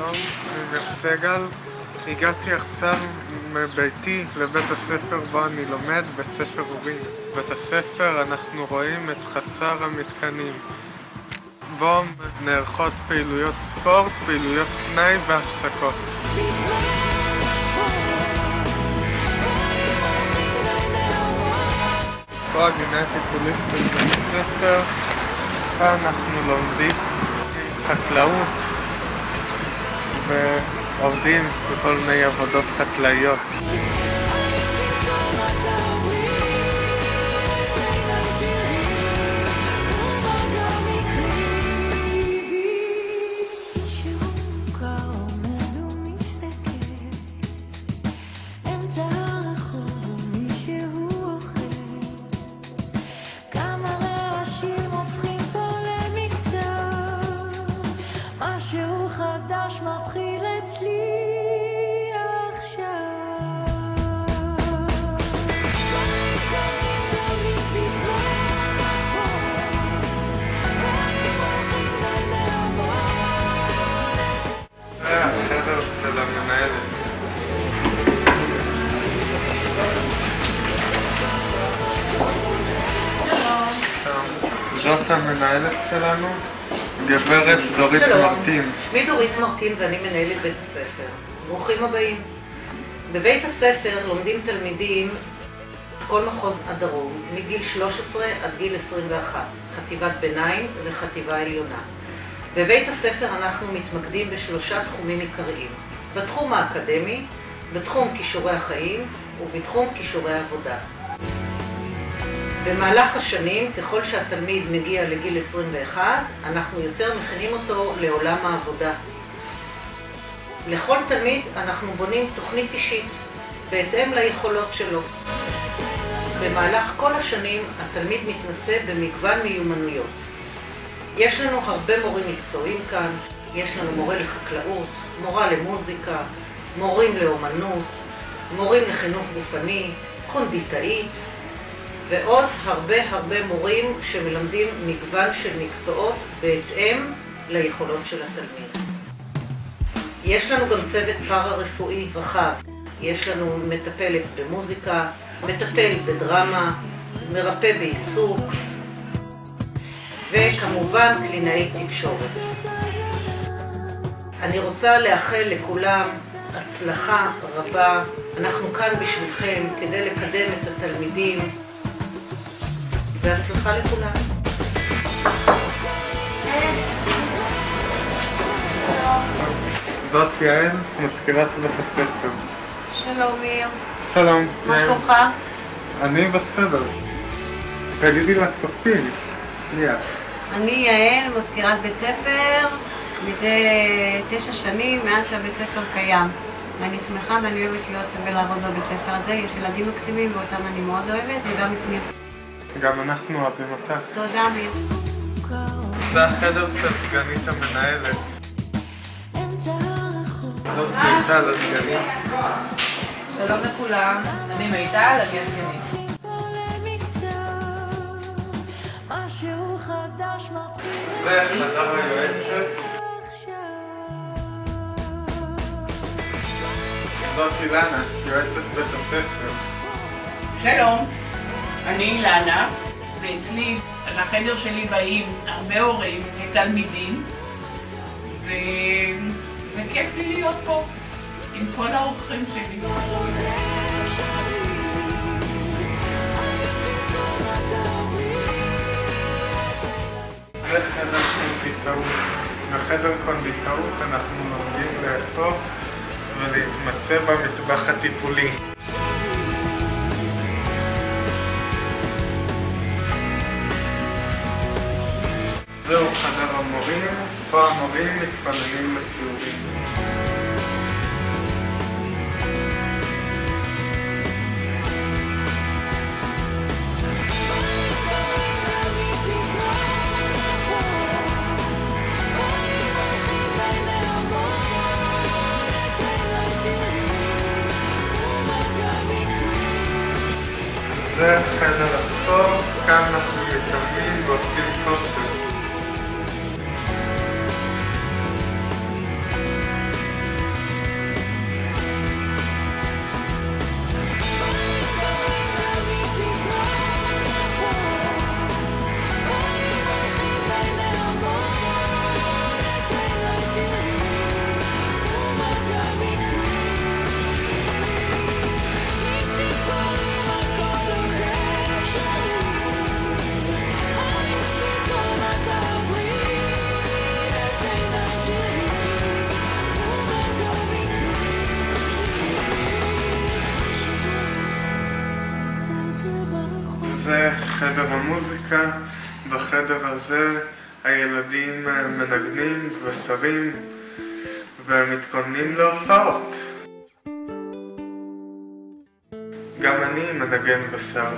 שלום, אני ניר סגל. הגעתי עכשיו מביתי לבית הספר בו אני לומד, בית ספר אורים. בבית הספר אנחנו רואים את חצר המתקנים, בו נערכות פעילויות ספורט, פעילויות פנאי והפסקות. פה הגינה הטיפולית של בית הספר, כאן אנחנו לומדים חקלאות ועובדים בכל מיני עבודות חקלאיות. משהו חדש מתחיל אצלי עכשיו. זה החדר של המנהלת. זאת המנהלת שלנו, גברת דורית מרטין. שמי דורית מרטין ואני מנהלת בית הספר. ברוכים הבאים. בבית הספר לומדים תלמידים כל מחוז הדרום, מגיל 13 עד גיל 21, חטיבת ביניים וחטיבה עליונה. בבית הספר אנחנו מתמקדים בשלושה תחומים עיקריים: בתחום האקדמי, בתחום כישורי החיים ובתחום כישורי העבודה. במהלך השנים, ככל שהתלמיד מגיע לגיל 21, אנחנו יותר מכינים אותו לעולם העבודה. לכל תלמיד אנחנו בונים תוכנית אישית, בהתאם ליכולות שלו. במהלך כל השנים, התלמיד מתנסה במגוון מיומנויות. יש לנו הרבה מורים מקצועיים כאן, יש לנו מורה לחקלאות, מורה למוזיקה, מורים לאומנות, מורים לחינוך גופני, קונדיטאית, ועוד הרבה מורים שמלמדים מגוון של מקצועות בהתאם ליכולות של התלמיד. יש לנו גם צוות פארה-רפואי רחב. יש לנו מטפלת במוזיקה, מטפל בדרמה, מרפא בעיסוק, וכמובן קלינאי תקשורת. אני רוצה לאחל לכולם הצלחה רבה. אנחנו כאן בשבילכם כדי לקדם את התלמידים. והצלחה לכולם. זאת יעל, מזכירת בית הספר. שלום מיר. שלום. מה שלומך? אני בסדר. תגידי לצופים, מי את? אני יעל, מזכירת בית ספר, מזה 9 שנים מאז שהבית ספר קיים. ואני שמחה ואני אוהבת להיות ולעבוד בבית ספר הזה. יש ילדים מקסימים ואותם אני מאוד אוהבת, וגם את מיר. גם אנחנו אוהבים אותך. תודה מיר. זה החדר של סגנית המנהלת. זאת מיטל, הסגנית. שלום לכולם, אני מיטל, אני הסגנית. זה חדר היועצת. זאת אילנה, יועצת בית הספר. שלום, אני אילנה, ואצלי, לחדר שלי באים הרבה הורים ותלמידים, וכיף לי להיות פה עם כל האורחים שלי. זה חדר קונדיטאות. בחדר קונדיטאות אנחנו לומדים להפוך ולהתמצא במטבח הטיפולי. זהו חדר המורים, פה המורים מתכוננים לסיורים. זה חדר הספורט, כאן אנחנו מתאמנים ועושים כושר. חדר המוזיקה. בחדר הזה הילדים מנגנים ושרים והם מתכוננים להופעות. גם אני מנגן ושר.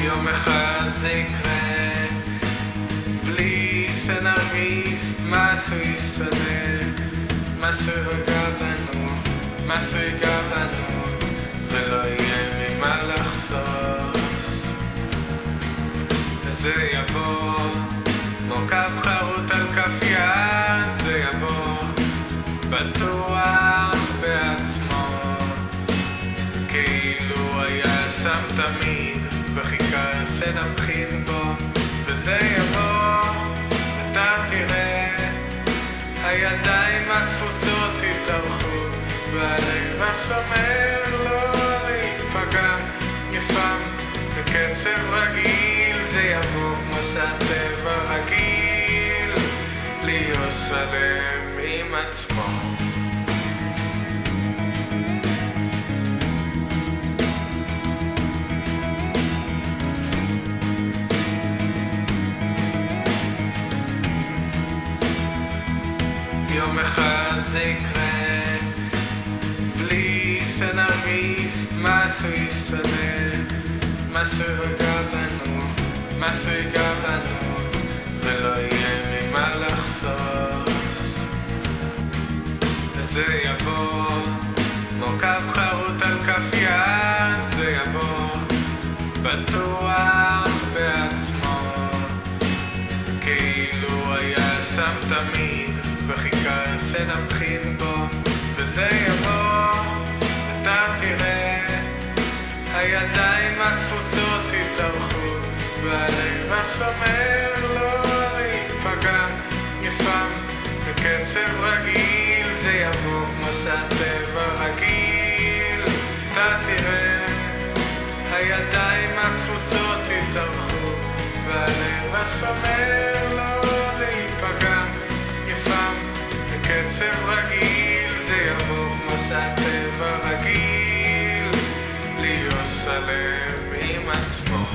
יום אחד זה יקרה, בלי שנרגיש משהו ישתנה, משהו ייגע בנו, ולא יהיה ממה לחשוש. וזה יבוא, כמו קו חרוט על כף יד, זה יבוא, בטוח בעצמו, כאילו היה שם תמיד, וחיכה שנבחין בו, וזה יבוא, אתה תראה, הידיים הכפוסות יתארחו, והלב השומר לא להיפגע, יפם בקצב רגיל, זה יבוא כמו שהטבע רגיל, להיות שלם עם עצמו. יום אחד זה יקרה, בלי שנרגיש משהו ישתנה, משהו ייגע בנו, ולא יהיה ממה לחשוש. וזה יבוא, כמו קו חרוט על כף יד, זה יבוא, בטוח בעצמו, כאילו היה שם תמיד, וחיכה שנבחין בו, וזה יבוא, אתה תראה, הידיים הכפוסות יתארחו, והלב השומר לא להיפגע, יפם בקצב רגיל, זה יבוא כמו שהטבע רגיל, אתה תראה, הידיים הכפוסות יתארחו, והלב השומר לא להיפגע, יפם בקצב רגיל, זה יבוא כמו שהטבע רגיל, להיות שלם עם עצמו.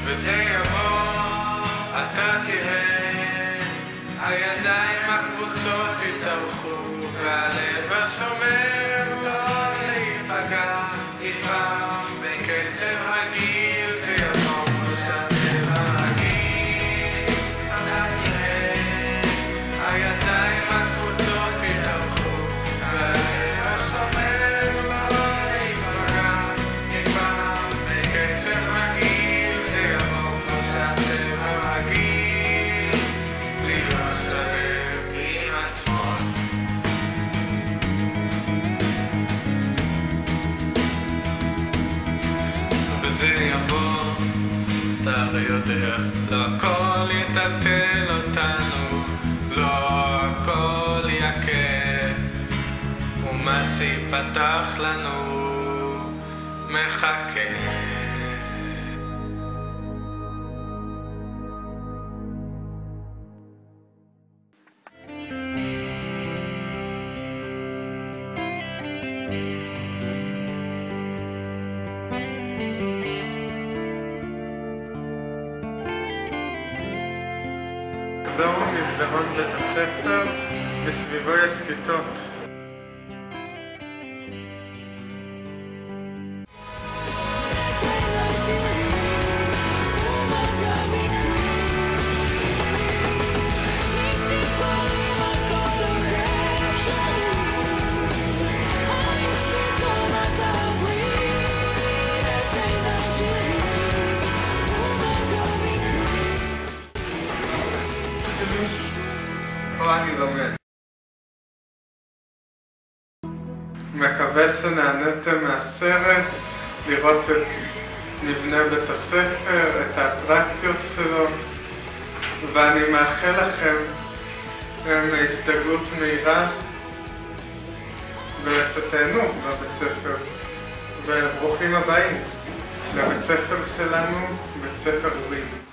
וזה יבוא, אתה תראה, הידיים הכבוצות יתארחו, והלב השומר לא להיפגע, יפעם בקצב רגיל, זה יבוא כמו שהטבע רגיל, אתה תראה, הידיים הכבוצות יתארחו, והלב השומר לא להיפגע, יפעם בקצב רגיל, זה יבוא כמו שהטבע רגיל, להיות שלם עם עצמו. כבר יודע, לא הכל יטלטל אותנו, לא הכל יקה, ומה שיפתח לנו מחכה. זהו מסדרון בית הספר, מסביבו יש כיתות. פה אני לומד. מקווה שנהנתם מהסרט, לראות את מבנה בית הספר, את האטרקציות שלו, ואני מאחל לכם הסתגלות מהירה ושתהנו בבית ספר, וברוכים הבאים לבית ספר שלנו, בית ספר זיו.